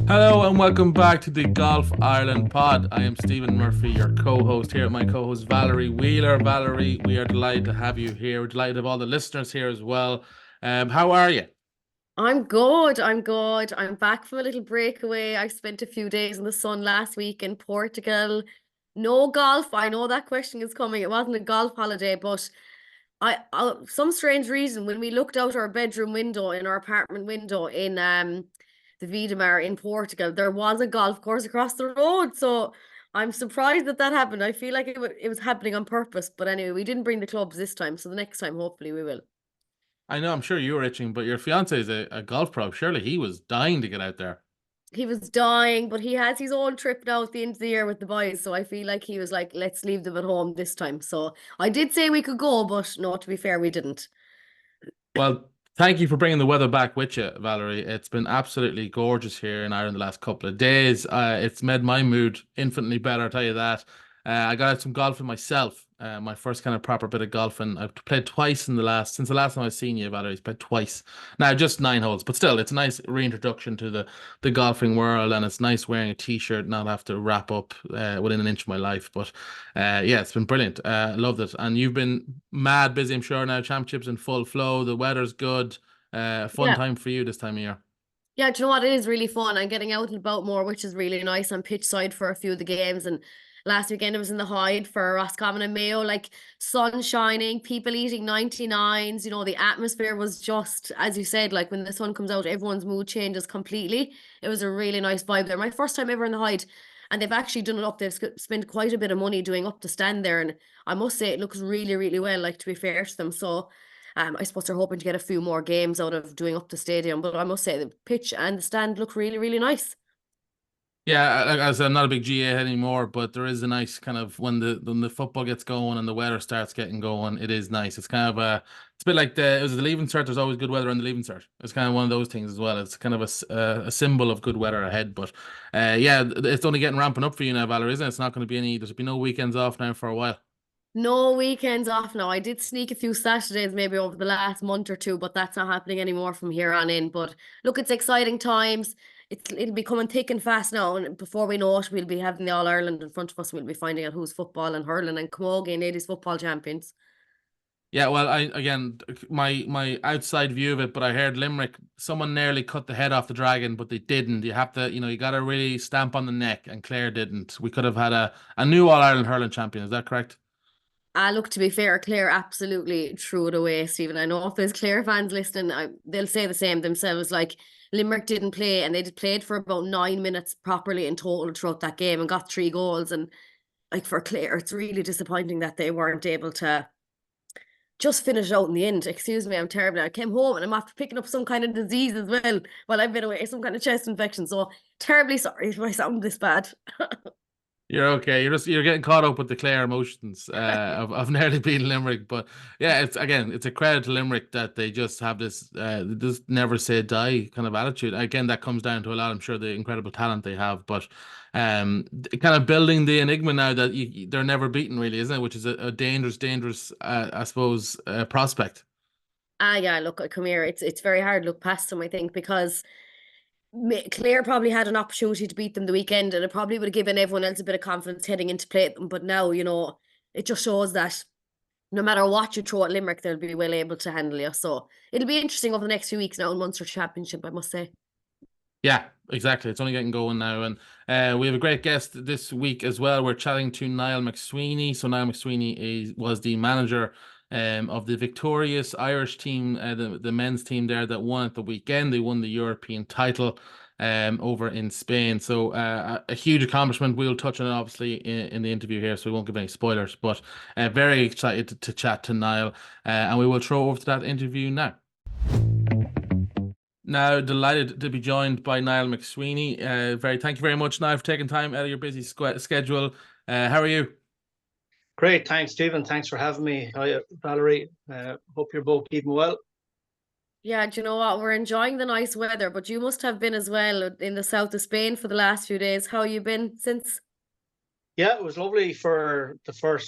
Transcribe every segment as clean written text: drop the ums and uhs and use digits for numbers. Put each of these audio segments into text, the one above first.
Hello and welcome back to the Golf Ireland pod. I am Stephen Murphy, your co-host here with my co-host Valerie Wheeler. Valerie, we are delighted to have you here. We're delighted to have all the listeners here as well. How are you? I'm good. I'm good. I'm back from a little breakaway. I spent a few days in the sun last week in Portugal. No golf. I know that question is coming. It wasn't a golf holiday, but some strange reason when we looked out our bedroom window in our apartment window in the Vidamar in Portugal, there was a golf course across the road. So I'm surprised that that happened. I feel like it was happening on purpose. But anyway, we didn't bring the clubs this time, so the next time hopefully we will. I know I'm sure you were itching, but your fiance is a golf pro. Surely he was dying to get out there. He was dying, but he has his own trip now at the end of the year with the boys. So I feel like he was like, let's leave them at home this time. So I did say we could go, but no, to be fair, we didn't. Well, thank you for bringing the weather back with you, Valerie. It's been absolutely gorgeous here in Ireland the last couple of days. It's made my mood infinitely better, I'll tell you that. I got out some golfing myself. My first kind of proper bit of golfing. I've played twice since the last time I've seen you, Valerie. I've played twice. Now, just 9 holes, but still, it's a nice reintroduction to the golfing world, and it's nice wearing a t-shirt, not have to wrap up within an inch of my life. But yeah, it's been brilliant. Loved it. And you've been mad busy, I'm sure now. Championships in full flow. The weather's good. Fun Yeah. time for you this time of year. Yeah, do you know what? It is really fun. I'm getting out and about more, which is really nice. I'm pitch side for a few of the games. And last weekend I was in the Hyde for Roscommon and Mayo, like sun shining, people eating 99s. The atmosphere was just, as you said, like when the sun comes out, everyone's mood changes completely. It was a really nice vibe there. My first time ever in the Hyde. And they've actually done it up. They've spent quite a bit of money doing up the stand there. And I must say, it looks really, really well, like to be fair to them. So, I suppose they're hoping to get a few more games out of doing up the stadium, but I must say the pitch and the stand look really, really nice. Yeah, like I said, I'm not a big GA anymore, but there is a nice kind of when the football gets going and the weather starts getting going, it is nice. It's kind of it's a bit like it was the Leaving Cert. There's always good weather on the Leaving Cert. It's kind of one of those things as well. It's kind of a symbol of good weather ahead. But yeah, it's only getting ramping up for you now, Valerie, isn't it? It's not going to be any. There's be no weekends off now for a while. No weekends off now. I did sneak a few Saturdays maybe over the last month or two, but that's not happening anymore from here on in. But look, it's exciting times. It'll be coming thick and fast now, and before we know it, we'll be having the All Ireland in front of us. We'll be finding out who's football and hurling and camogie and ladies football champions. Yeah, well, I again my outside view of it, but I heard Limerick, someone nearly cut the head off the dragon, but they didn't. You have to, you got to really stamp on the neck, and Clare didn't. We could have had a new All Ireland hurling champion. Is that correct? Look, to be fair, Clare absolutely threw it away, Stephen. I know if there's Clare fans listening, they'll say the same themselves. Like, Limerick didn't play, and they played for about 9 minutes properly in total throughout that game and got 3 goals. And, like, for Clare, it's really disappointing that they weren't able to just finish it out in the end. Excuse me, I'm terrible. I came home and I'm after picking up some kind of disease as well while I've been away, some kind of chest infection. So, terribly sorry if I sound this bad. You're okay. You're getting caught up with the Clare emotions of nearly beating Limerick, but yeah, it's a credit to Limerick that they just have this never say die kind of attitude. Again, that comes down to a lot, I'm sure, the incredible talent they have, but kind of building the enigma now that they're never beaten, really, isn't it? Which is a dangerous, I suppose, prospect. Yeah, look, come here. It's very hard to look past them, I think, because Clare probably had an opportunity to beat them the weekend, and it probably would have given everyone else a bit of confidence heading into play at them. But now, it just shows that no matter what you throw at Limerick, they'll be well able to handle you. So it'll be interesting over the next few weeks now in Munster Championship, I must say. Yeah, exactly. It's only getting going now. And we have a great guest this week as well. We're chatting to Niall MacSweeney. So Niall MacSweeney was the manager of the victorious Irish team, the men's team there that won at the weekend. They won the European title over in Spain. So a huge accomplishment. We'll touch on it obviously in the interview here, so we won't give any spoilers. But very excited to chat to Niall. And we will throw over to that interview now. Now, delighted to be joined by Niall MacSweeney. Thank you very much, Niall, for taking time out of your busy schedule. How are you? Great, thanks, Stephen. Thanks for having me. Hi, Valerie. Hope you're both keeping well. Yeah, do you know what? We're enjoying the nice weather, but you must have been as well in the south of Spain for the last few days. How you been since? Yeah, it was lovely for for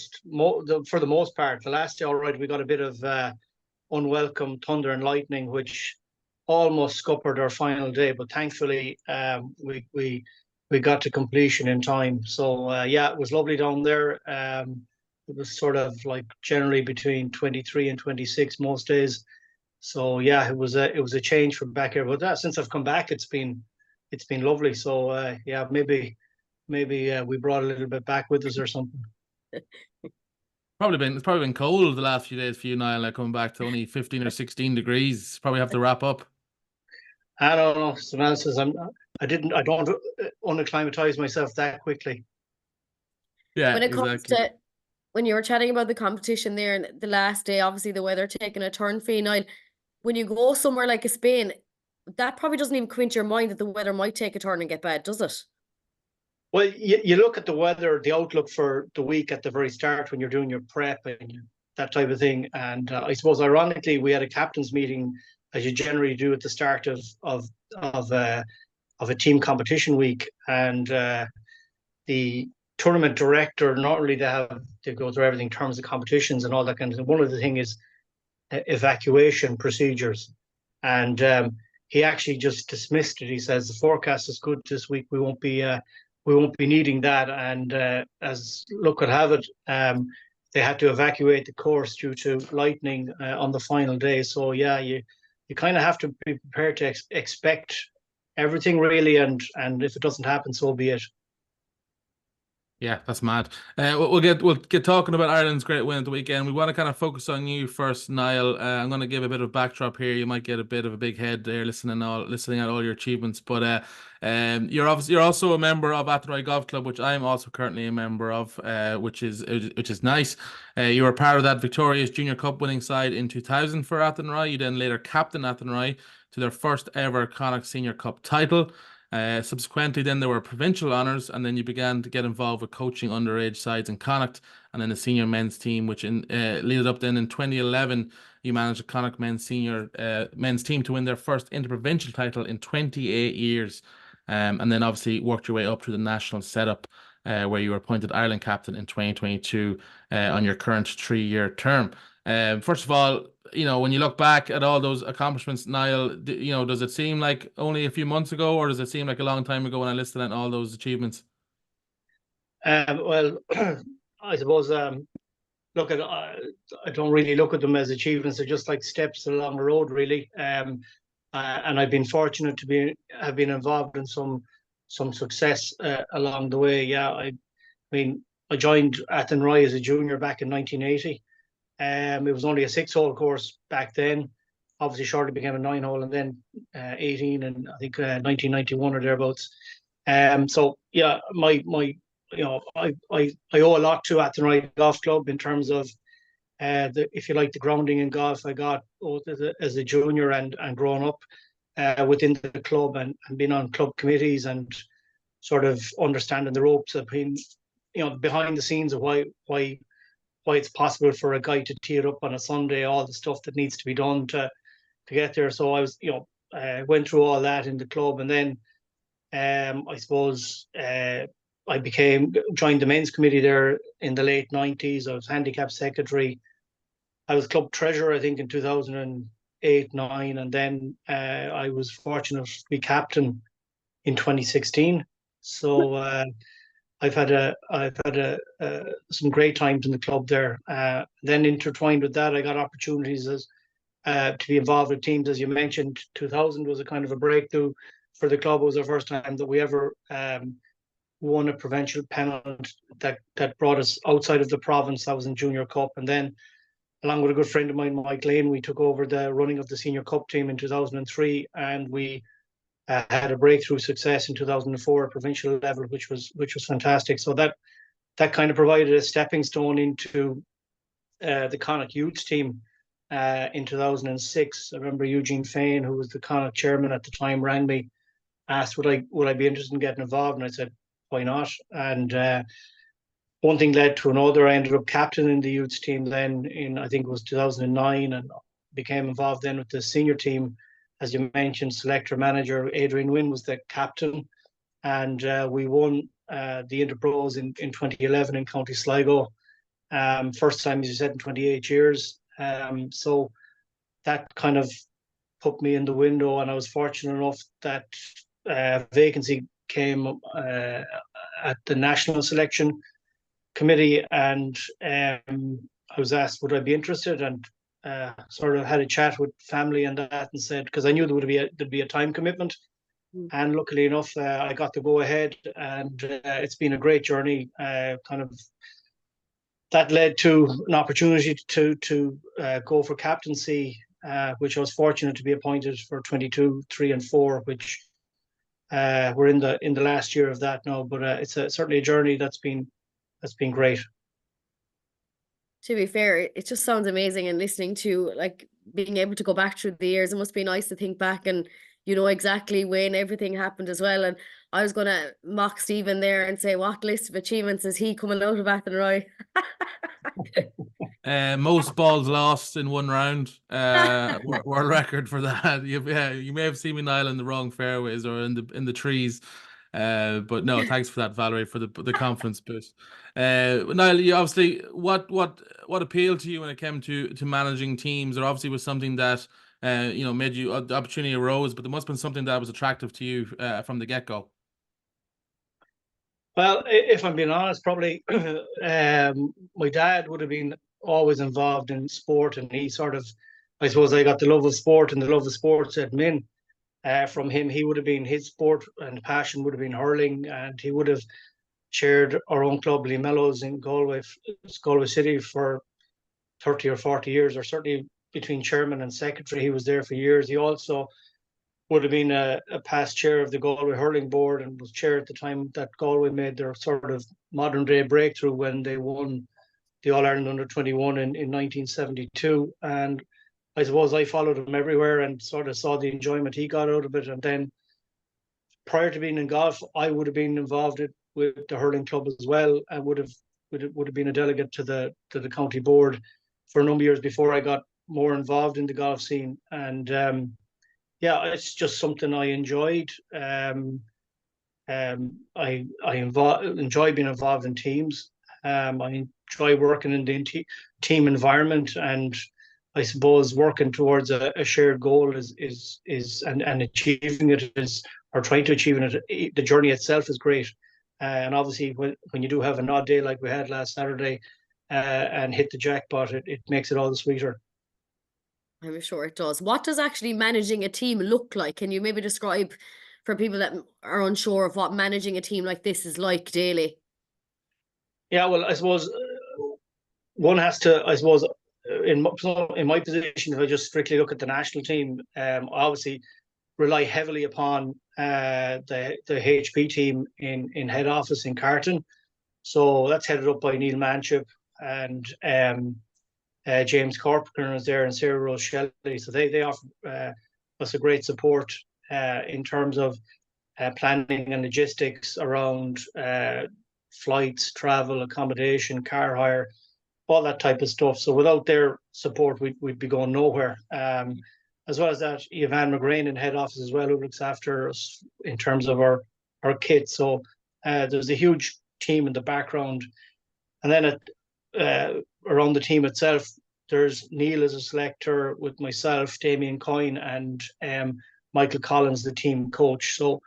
the most part. The last day, all right, we got a bit of unwelcome thunder and lightning, which almost scuppered our final day, but thankfully we got to completion in time. So yeah, it was lovely down there. It was sort of like generally between 23 and 26 most days. So yeah, it was a change from back here. But since I've come back, it's been lovely. So yeah, maybe we brought a little bit back with us or something. It's probably been cold the last few days for you, Niall. Like coming back to only 15 or 16 degrees. Probably have to wrap up. I don't know. Someone says I don't unacclimatize myself that quickly. Yeah, When it comes exactly. to when you were chatting about the competition there and the last day, obviously the weather taking a turn for you, Niall. When you go somewhere like Spain, that probably doesn't even come into your mind that the weather might take a turn and get bad, does it? Well, you look at the weather, the outlook for the week at the very start when you're doing your prep and that type of thing. And I suppose, ironically, we had a captain's meeting, as you generally do at the start of a team competition week, and the tournament director, not really to go through everything in terms of competitions and all that kind of thing. One of the things is evacuation procedures, and he actually just dismissed it. He says the forecast is good this week. We won't be needing that. And as luck would have it, they had to evacuate the course due to lightning on the final day. So yeah, you kind of have to be prepared to expect everything really, and if it doesn't happen, so be it. Yeah, that's mad. We'll get talking about Ireland's great win at the weekend. We want to kind of focus on you first, Niall. I'm going to give a bit of backdrop here. You might get a bit of a big head there listening at all your achievements. But you're also a member of Athenry Golf Club, which I'm also currently a member of, which is nice. You were part of that victorious Junior Cup winning side in 2000 for Athenry. You then later captained Athenry to their first ever Connacht Senior Cup title. Subsequently, then there were provincial honours, and then you began to get involved with coaching underage sides in Connacht, and then the senior men's team, which leaded up then in 2011, you managed the Connacht men's senior men's team to win their first interprovincial title in 28 years, and then obviously worked your way up to the national setup, where you were appointed Ireland captain in 2022 on your current 3-year term. First of all, when you look back at all those accomplishments, Niall, does it seem like only a few months ago, or does it seem like a long time ago when I listed out all those achievements? Well, I suppose look at I don't really look at them as achievements. They're just like steps along the road, really. And I've been fortunate to have been involved in some success along the way. Yeah, I mean, I joined Athenry as a junior back in 1980. It was only a 6-hole course back then. Obviously, shortly became a 9-hole, and then 18, and I think 1991 or thereabouts. So yeah, I owe a lot to Athenry Golf Club in terms of if you like, the grounding in golf I got both as a junior and growing up within the club and being on club committees and sort of understanding the ropes of being, behind the scenes of why it's possible for a guy to tee it up on a Sunday, all the stuff that needs to be done to get there. So I was, went through all that in the club, and then I suppose I joined the men's committee there in the late 90s. I was handicap secretary. I was club treasurer, I think, in 2008-9, and then I was fortunate to be captain in 2016. So I've had some great times in the club there. Then intertwined with that, I got opportunities to be involved with teams. As you mentioned, 2000 was a kind of a breakthrough for the club. It was the first time that we ever won a provincial pennant that brought us outside of the province. That was in Junior Cup. And then, along with a good friend of mine, Mike Lane, we took over the running of the Senior Cup team in 2003, and we had a breakthrough success in 2004 at provincial level, which was fantastic. So that kind of provided a stepping stone into the Connacht youth team in 2006. I remember Eugene Fain, who was the Connacht chairman at the time, rang me, asked would I be interested in getting involved, and I said, why not? And one thing led to another. I ended up captaining the youth team then in, I think it was 2009, and became involved then with the senior team. As you mentioned, selector manager Adrian Wynne was the captain, and we won the Interpros in 2011 in County Sligo. First time, as you said, in 28 years. So that kind of put me in the window, and I was fortunate enough that vacancy came at the national selection committee, and I was asked would I be interested, and sort of had a chat with family and that, and said, because I knew there'd be a time commitment, and luckily enough, I got to go ahead, and it's been a great journey. Kind of that led to an opportunity to go for captaincy, which I was fortunate to be appointed for 22, 3, and 4, which we're in the last year of that now. But it's certainly a journey that's been great. To be fair, it just sounds amazing, and listening to like being able to go back through the years, it must be nice to think back and you know exactly when everything happened as well. And I was gonna mock Stephen there and say, what list of achievements is he coming out of Athenry? Most balls lost in one round. World record for that. You may have seen me, Niall, in the wrong fairways or in the trees. But no, thanks for that, Valerie, for the confidence boost. Niall, you obviously what appealed to you when it came to managing teams? There obviously was something that made you the opportunity arose, but there must have been something that was attractive to you from the get-go. Well, if I'm being honest, probably my dad would have been always involved in sport, and he sort of, I suppose, I got the love of sport and the love of sports at Min. From him, he would have been, his sport and passion would have been hurling, and he would have chaired our own club, Lee Mellows, in Galway City for 30 or 40 years, or certainly between chairman and secretary, he was there for years. He also would have been a past chair of the Galway Hurling Board, and was chair at the time that Galway made their sort of modern day breakthrough when they won the All-Ireland Under-21 in 1972. And I suppose I followed him everywhere and sort of saw the enjoyment he got out of it. And then prior to being in golf, I would have been involved with the hurling club as well, and would have been a delegate to the county board for a number of years before I got more involved in the golf scene. And it's just something I enjoyed. I enjoy being involved in teams. I enjoy working in the team environment, and I suppose working towards a shared goal is and achieving it is, or trying to achieve it. The journey itself is great, and obviously when you do have an odd day like we had last Saturday, and hit the jackpot, it makes it all the sweeter. I'm sure it does. What does actually managing a team look like? Can you maybe describe for people that are unsure of what managing a team like this is like daily? Yeah, well, I suppose one has to, I suppose, in my position, if I just strictly look at the national team, I obviously rely heavily upon the HP team in head office in Carton. So that's headed up by Neil Manship, and James Corcoran is there, and Sarah Rose Shelley. So they offer us a great support in terms of planning and logistics around flights, travel, accommodation, car hire, all that type of stuff. So without their support, we'd be going nowhere. As well as that, Yvonne McGrain in head office as well, who looks after us in terms of our kit. So there's a huge team in the background. And then around the team itself, there's Neil as a selector, with myself, Damien Coyne, and Michael Collins, the team coach. So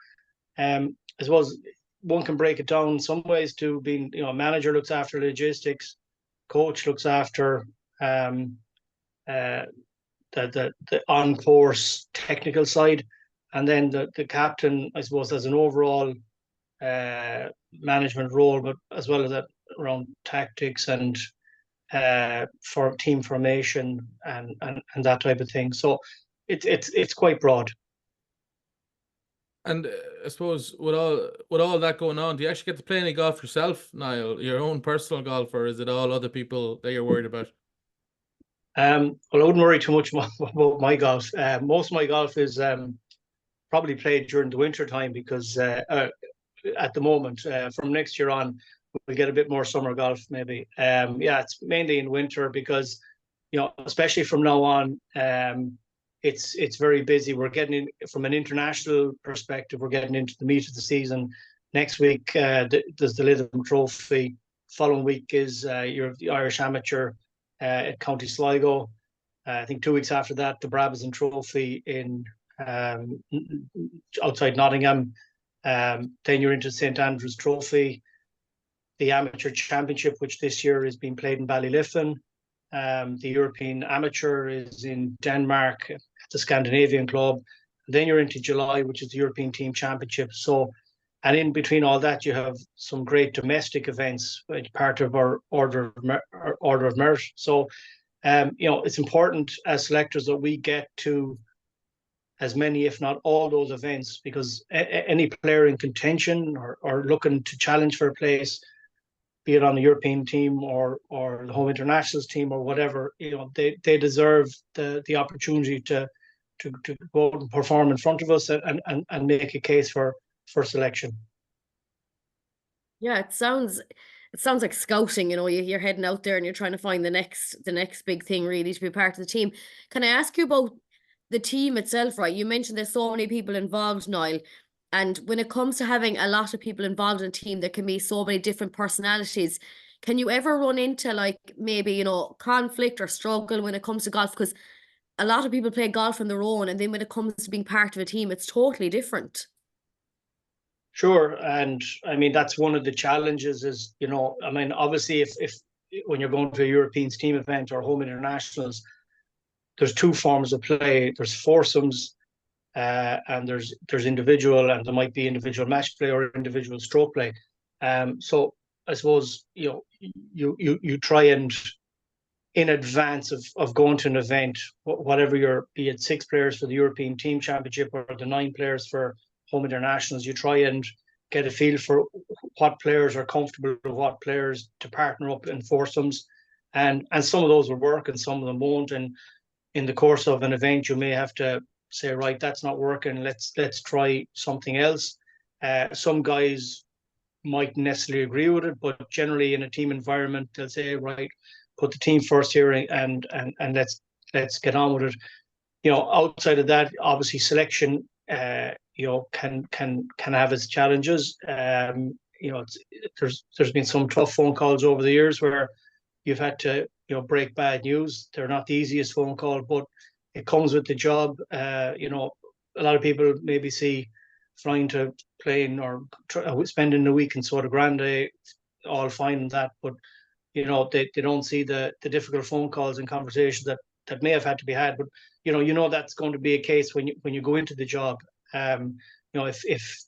I suppose one can break it down in some ways to being, manager looks after logistics, coach looks after the on-course technical side, and then the captain, I suppose, has an overall management role, but as well as that around tactics and for team formation and that type of thing. So it's quite broad. And I suppose with all that going on, do you actually get to play any golf yourself, Niall? Your own personal golf, or is it all other people that you're worried about? Well, I wouldn't worry too much about my golf. Most of my golf is probably played during the winter time, because at the moment, from next year on, we'll get a bit more summer golf maybe. It's mainly in winter because, especially from now on, it's very busy. We're getting in from an international perspective. We're getting into the meat of the season. Next week, there's the Lytham Trophy. Following week is the Irish Amateur at County Sligo. I think 2 weeks after that, the Brabazon Trophy in outside Nottingham. Then you're into St Andrew's Trophy, the Amateur Championship, which this year is being played in Ballyliffin. The European Amateur is in Denmark at the Scandinavian Club. And then you're into July, which is the European Team Championship. So, and in between all that, you have some great domestic events, part of our order of merit. So, it's important as selectors that we get to as many, if not all, those events, because any player in contention or looking to challenge for a place, be it on the European team or the home internationals team or whatever, they deserve the opportunity to go out and perform in front of us and make a case for selection. Yeah, it sounds like scouting. You're heading out there and you're trying to find the next big thing really to be part of the team. Can I ask you about the team itself, right? You mentioned there's so many people involved, Niall. And when it comes to having a lot of people involved in a team, there can be so many different personalities. Can you ever run into maybe, conflict or struggle when it comes to golf? Because a lot of people play golf on their own, and then when it comes to being part of a team, it's totally different. Sure. And I mean, that's one of the challenges is, obviously if when you're going to a European team event or home internationals, there's two forms of play. There's foursomes, and there's individual, and there might be individual match play or individual stroke play. So I suppose you try and in advance of going to an event, whatever be it 6 players for the European Team Championship or the 9 players for home internationals, you try and get a feel for what players are comfortable with what players to partner up in foursomes, and some of those will work and some of them won't. And in the course of an event, you may have to say, right, that's not working. Let's try something else. Some guys might necessarily agree with it, but generally in a team environment, they'll say, right, put the team first here and let's get on with it. Outside of that, obviously selection, can have its challenges. There's been some tough phone calls over the years where you've had to break bad news. They're not the easiest phone call, but it comes with the job. A lot of people maybe see flying to plane or spending a week in Sota Grande, all fine and that, but they don't see the difficult phone calls and conversations that may have had to be had. But that's going to be a case when you go into the job. If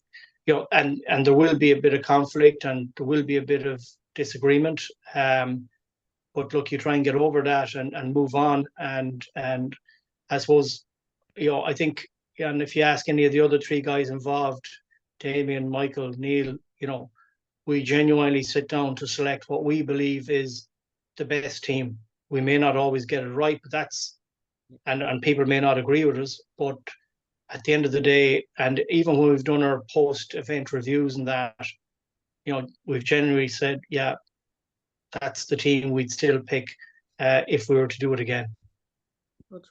and there will be a bit of conflict and there will be a bit of disagreement. But look, you try and get over that and move on. And I suppose, I think, and if you ask any of the other 3 guys involved, Damien, Michael, Neil, we genuinely sit down to select what we believe is the best team. We may not always get it right, but and people may not agree with us, but at the end of the day, and even when we've done our post-event reviews and that, we've generally said, yeah, that's the team we'd still pick if we were to do it again. Good.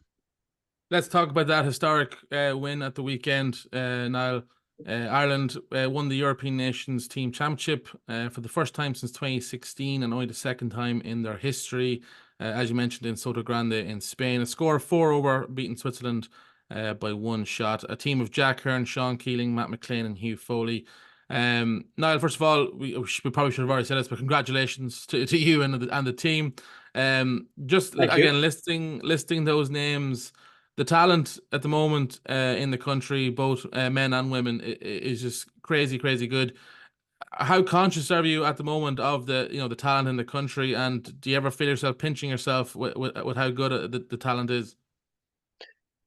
Let's talk about that historic win at the weekend, Niall. Ireland won the European Nations Team Championship for the first time since 2016 and only the second time in their history, as you mentioned, in Sota Grande in Spain. A score of 4-over, beating Switzerland by 1 shot. A team of Jack Hearn, Sean Keeling, Matt McLean and Hugh Foley. Niall, first of all, we probably should have already said this, but congratulations to you and the team. Just Thank again, you. listing those names. The talent at the moment in the country, both men and women, is just crazy good. How conscious are you at the moment of the talent in the country, and do you ever feel yourself pinching yourself with how good the talent is?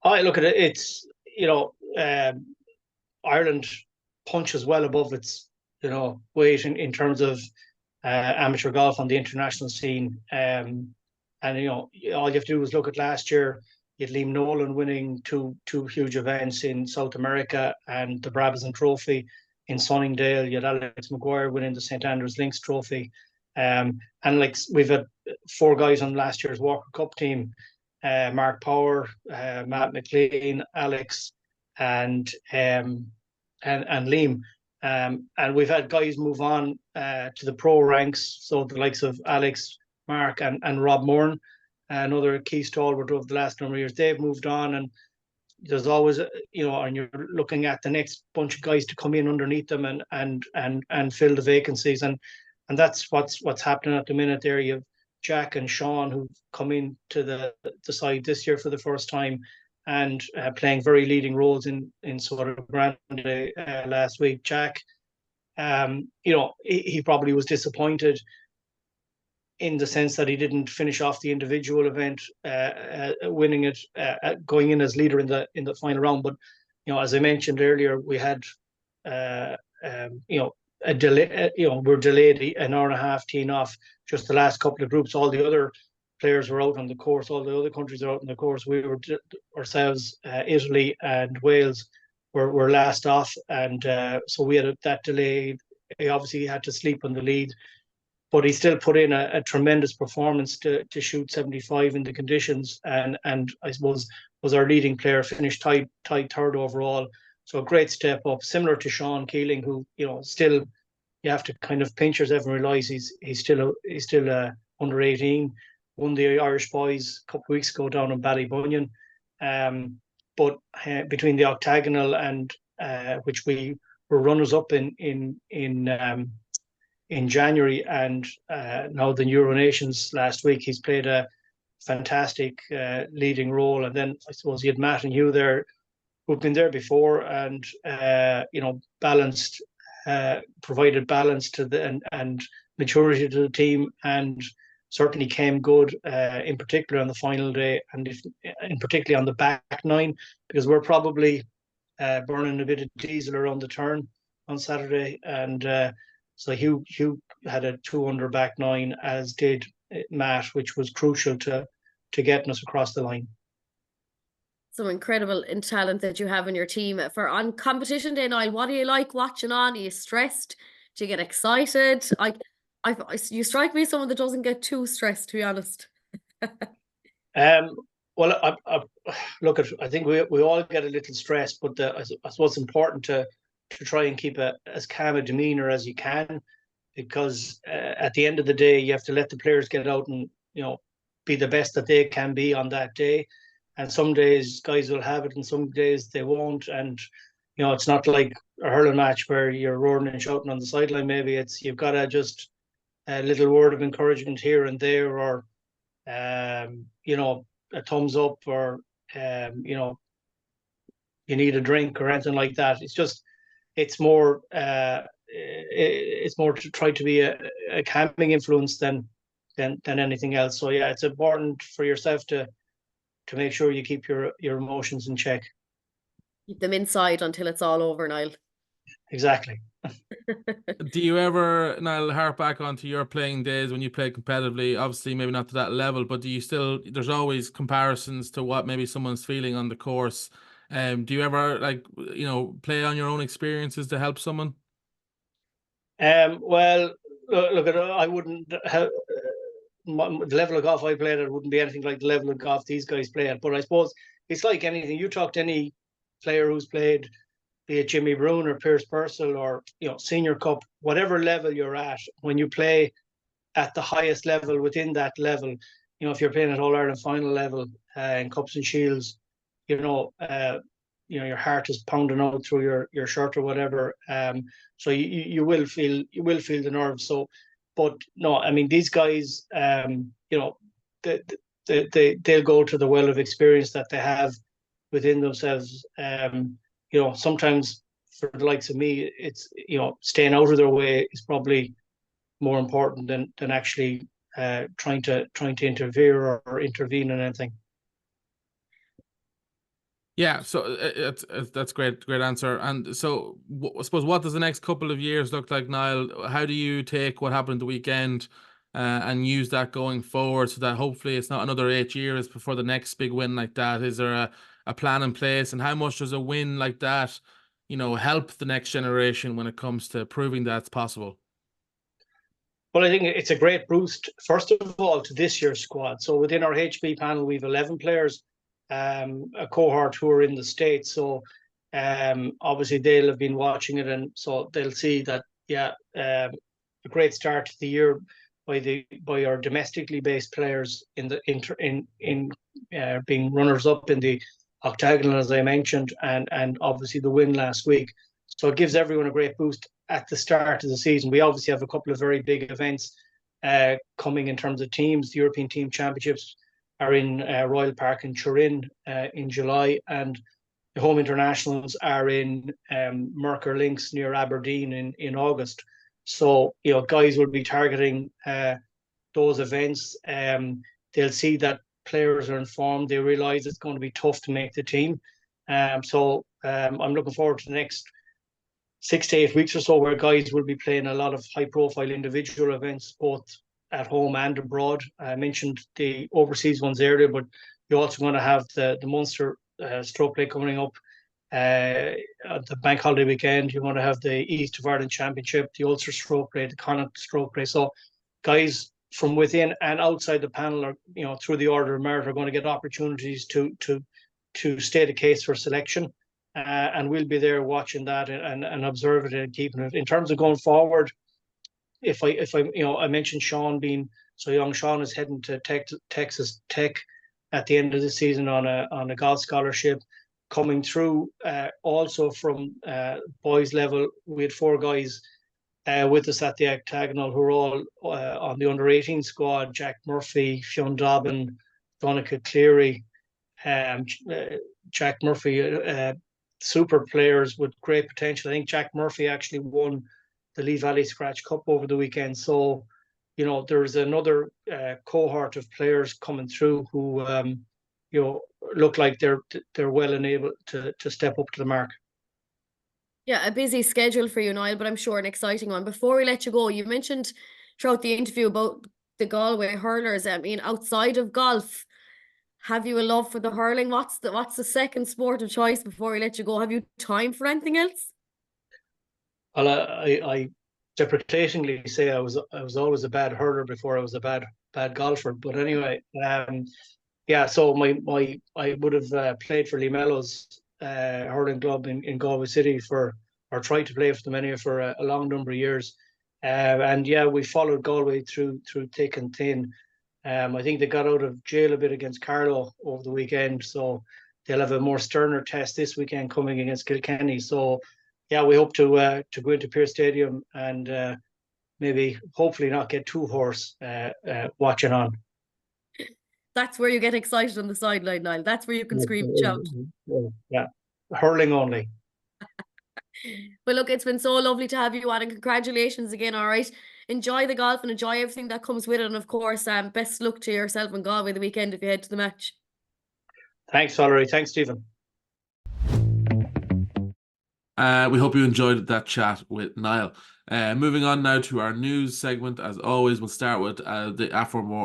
I look at it. It's Ireland punches well above its weight in terms of amateur golf on the international scene. And all you have to do is look at last year. You had Liam Nolan winning two huge events in South America and the Brabazon Trophy in Sunningdale. You had Alex Maguire winning the St Andrews Links Trophy. And we've had 4 guys on last year's Walker Cup team: Mark Power, Matt McLean, Alex, and Liam. And we've had guys move on to the pro ranks, so the likes of Alex, Mark, and Rob Moran. another key stalwart over the last number of years. They've moved on, and there's always, and you're looking at the next bunch of guys to come in underneath them and fill the vacancies, and that's what's happening at the minute. There you have Jack and Sean who've come into the side this year for the first time, and playing very leading roles in sort of Grande last week. Jack, he probably was disappointed in the sense that he didn't finish off the individual event, winning it, going in as leader in the final round. But as I mentioned earlier, we had a delay. We're delayed an hour and a half teeing off. Just the last couple of groups, all the other players were out on the course. All the other countries are out on the course. We were ourselves, Italy and Wales were last off, and so we had that delay. He obviously had to sleep on the lead, but he still put in a tremendous performance to shoot 75 in the conditions, and I suppose was our leading player, finished tied third overall. So a great step up, similar to Sean Keeling, who still, you have to kind of pinch yourself and realise he's still under 18. Won the Irish Boys a couple of weeks ago down in Ballybunion. But between the octagonal and which we were runners up in January, and now the Euro Nations last week, he's played a fantastic leading role. And then I suppose you had Matt and Hugh there, who've been there before, and balanced, provided balance to and maturity to the team, and certainly came good, in particular on the final day, and in particularly on the back nine, because we're probably burning a bit of diesel around the turn on Saturday, and so Hugh had a 2-under back nine, as did Matt, which was crucial to getting us across the line. Some incredible talent that you have in your team. On competition day, Niall, what do you like watching on? Are you stressed? Do you get excited? You strike me as someone that doesn't get too stressed, to be honest. Well, I think we all get a little stressed, but I suppose it's important to try and keep as calm a demeanor as you can, because at the end of the day, you have to let the players get out and be the best that they can be on that day. And some days guys will have it, and some days they won't. And it's not like a hurling match where you're roaring and shouting on the sideline. Maybe you've got to just a little word of encouragement here and there, or a thumbs up, or you need a drink or anything like that. It's more to try to be a calming influence than anything else. So yeah, it's important for yourself to make sure you keep your emotions in check. Keep them inside until it's all over, Niall. Exactly. Do you ever, Niall, harp back onto your playing days when you played competitively? Obviously, maybe not to that level, but do you still? There's always comparisons to what maybe someone's feeling on the course. Do you ever play on your own experiences to help someone? Well, look, I wouldn't have. The level of golf I played at wouldn't be anything like the level of golf these guys play at. But I suppose it's like anything. You talk to any player who's played, be it Jimmy Brune or Pierce Purcell or Senior Cup, whatever level you're at, when you play at the highest level within that level, if you're playing at All Ireland final level in Cups and Shields, your heart is pounding out through your shirt or whatever. So you will feel the nerves. So. But no, I mean, these guys, they'll go to the well of experience that they have within themselves. Sometimes for the likes of me, it's, staying out of their way is probably more important than actually trying to interfere or intervene in anything. Yeah, so that's great answer. And so I suppose, what does the next couple of years look like, Niall? How do you take what happened the weekend and use that going forward, so that hopefully it's not another 8 years before the next big win like that? Is there a plan in place, and how much does a win like that, help the next generation when it comes to proving that's possible? Well, I think it's a great boost, first of all, to this year's squad. So within our HB panel, we've 11 players. A cohort who are in the States, so obviously they'll have been watching it, and so they'll see that a great start to the year. by our domestically based players in being runners up in the octagonal, as I mentioned, and obviously the win last week. So it gives everyone a great boost at the start of the season. We obviously have a couple of very big events coming in terms of teams. The European Team Championships are in Royal Park in Turin in July, and the home internationals are in Merker Links near Aberdeen in August. So, guys will be targeting those events. They'll see that players are informed. They realise it's going to be tough to make the team. So I'm looking forward to the next 6 to 8 weeks or so, where guys will be playing a lot of high-profile individual events, both at home and abroad. I mentioned the overseas ones earlier, but you're also going to have the Munster stroke play coming up at the bank holiday weekend. You're going to have the East of Ireland Championship, the Ulster stroke play, the Connacht stroke play. So guys from within and outside the panel are, through the order of merit, are going to get opportunities to state a case for selection. And we'll be there watching that and observe it and keeping it. In terms of going forward, if I mentioned Sean being so young. Sean is heading to Texas Tech at the end of the season on a golf scholarship. Coming through also from boys level, we had 4 guys with us at the octagonal who are all on the under-18 squad: Jack Murphy, Fionn Dobbin, Donica Cleary, Jack Murphy, super players with great potential. I think Jack Murphy actually won the Lee Valley Scratch Cup over the weekend. So, there's another cohort of players coming through who, look like they're well enabled to step up to the mark. Yeah, a busy schedule for you, Niall, but I'm sure an exciting one. Before we let you go, you mentioned throughout the interview about the Galway hurlers. I mean, outside of golf, have you a love for the hurling? What's the second sport of choice before we let you go? Have you time for anything else? Well, I deprecatingly say I was always a bad hurler before I was a bad golfer. But anyway, yeah. So I would have played for Lee Mellows hurling club in Galway City or tried to play for them anyway for a long number of years. And yeah, we followed Galway through thick and thin. I think they got out of jail a bit against Carlow over the weekend, so they'll have a more sterner test this weekend coming against Kilkenny. So yeah, we hope to go into Pearse Stadium and maybe hopefully not get too hoarse watching on. That's where you get excited on the sideline, Niall. That's where you can scream and shout. Yeah, hurling only. Well, look, it's been so lovely to have you on, and congratulations again. All right, enjoy the golf and enjoy everything that comes with it, and of course, best luck to yourself and Galway the weekend if you head to the match. Thanks, Valerie. Thanks, Stephen. We hope you enjoyed that chat with Niall. Moving on now to our news segment. As always, we'll start with the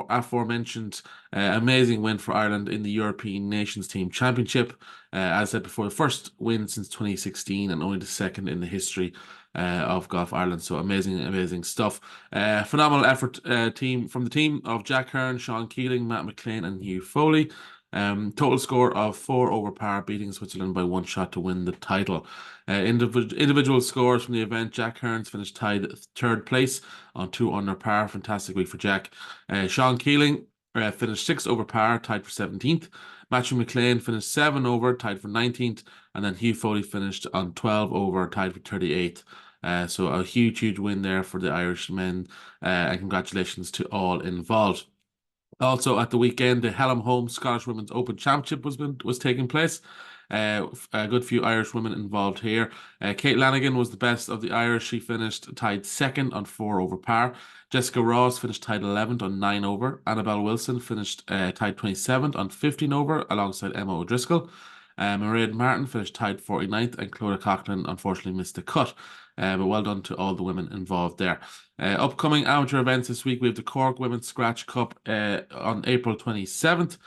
aforementioned amazing win for Ireland in the European Nations Team Championship. As I said before, the first win since 2016 and only the second in the history of Golf Ireland. So amazing stuff. Phenomenal effort team from the team of Jack Hearn, Sean Keeling, Matt McLean and Hugh Foley. Total score of 4 over par, beating Switzerland by 1 shot to win the title. Individual scores from the event: Jack Hearns finished tied 3rd place on 2 under par. Fantastic week for Jack. Sean Keeling finished 6 over par, tied for 17th. Matthew McLean finished 7 over, tied for 19th. And then Hugh Foley finished on 12 over, tied for 38th. So a huge win there for the Irish men. And congratulations to all involved. Also at the weekend, the Hallam Home Scottish Women's Open Championship was taking place. A good few Irish women involved here. Kate Lanigan was the best of the Irish. She finished tied 2nd on 4 over par. Jessica Ross finished tied 11th on 9 over. Annabelle Wilson finished tied 27th on 15 over alongside Emma O'Driscoll. Mairead Martin finished tied 49th, and Clodagh Coughlin unfortunately missed the cut. But well done to all the women involved there. Upcoming amateur events this week, we have the Cork Women's Scratch Cup on April 27th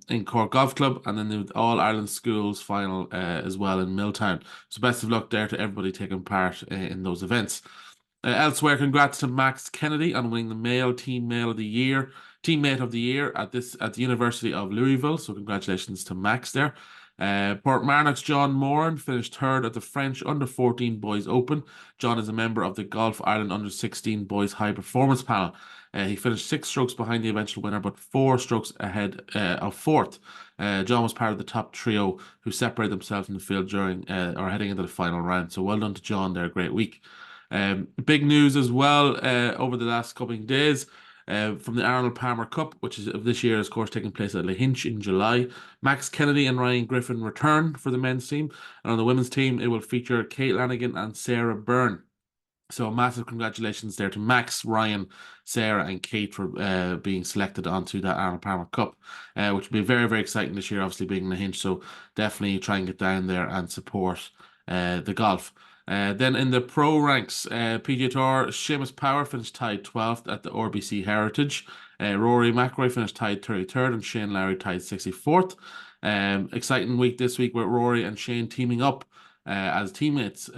in Cork Golf Club, and then the All Ireland Schools final as well in Milltown. So best of luck there to everybody taking part in those events. Elsewhere, congrats to Max Kennedy on winning the male teammate of the year at the University of Louisville. So congratulations to Max there. Portmarnock's John Moran finished third at the French Under-14 Boys Open. John is a member of the Golf Ireland Under-16 Boys High Performance Panel. He finished 6 strokes behind the eventual winner, but 4 strokes ahead of fourth. John was part of the top trio who separated themselves in the field during or heading into the final round. So well done to John there. Great week. Big news as well over the last couple of days. From the Arnold Palmer Cup, which is of this year, of course, taking place at Lahinch in July. Max Kennedy and Ryan Griffin return for the men's team, and on the women's team, it will feature Kate Lanigan and Sarah Byrne. So massive congratulations there to Max, Ryan, Sarah, and Kate for being selected onto that Arnold Palmer Cup, which will be very, very exciting this year, obviously being Lahinch. So definitely try and get down there and support the golf. Then in the pro ranks, PGA Tour, Seamus Power finished tied 12th at the RBC Heritage. Rory McIlroy finished tied 33rd and Shane Lowry tied 64th. Exciting week this week with Rory and Shane teaming up as teammates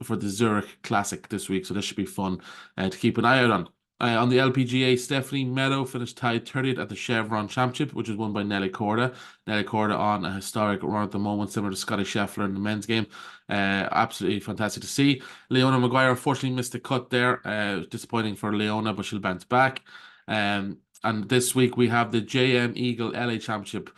for the Zurich Classic this week. So this should be fun to keep an eye out on. On the LPGA, Stephanie Meadow finished tied 30th at the Chevron Championship, which was won by Nelly Korda. Nelly Korda on a historic run at the moment, similar to Scotty Scheffler in the men's game. Absolutely fantastic to see. Leona Maguire unfortunately missed the cut there. Disappointing for Leona, but she'll bounce back. And this week we have the JM Eagle LA Championship,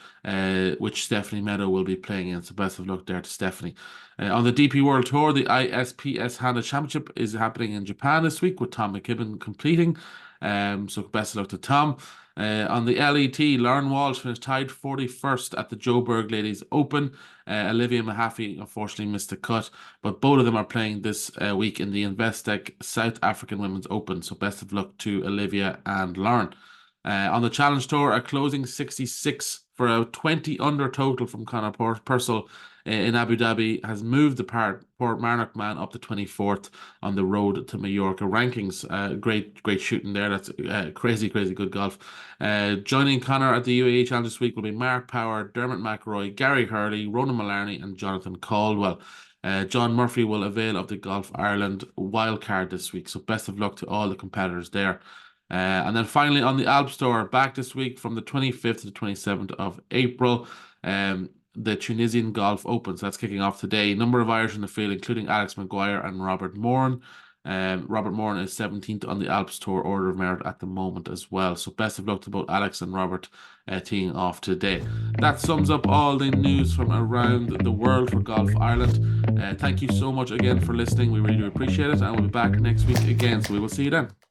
which Stephanie Meadow will be playing in. So best of luck there to Stephanie. On the DP World Tour, the ISPS Hana Championship is happening in Japan this week with Tom McKibben completing. So best of luck to Tom. On the LET, Lauren Walsh finished tied 41st at the Joburg Ladies Open. Olivia Mahaffey unfortunately missed the cut, but both of them are playing this week in the Investec South African Women's Open. So best of luck to Olivia and Lauren. On the Challenge Tour, a closing 66 for a 20 under total from Conor Purcell in Abu Dhabi has moved the Portmarnock man up to 24th on the road to Mallorca rankings. Great shooting there. That's crazy good golf. Joining Conor at the UAE Challenge this week will be Mark Power, Dermot McIlroy, Gary Hurley, Ronan Mullarney and Jonathan Caldwell. John Murphy will avail of the Golf Ireland wildcard this week. So best of luck to all the competitors there. And then finally on the Alps Tour, back this week from the 25th to the 27th of April, the Tunisian Golf Open. So that's kicking off today. Number of Irish in the field, including Alex Maguire and Robert Moran. Robert Moran is 17th on the Alps Tour Order of Merit at the moment as well. So best of luck to both Alex and Robert teeing off today. That sums up all the news from around the world for Golf Ireland. Thank you so much again for listening. We really do appreciate it. And we'll be back next week again. So we will see you then.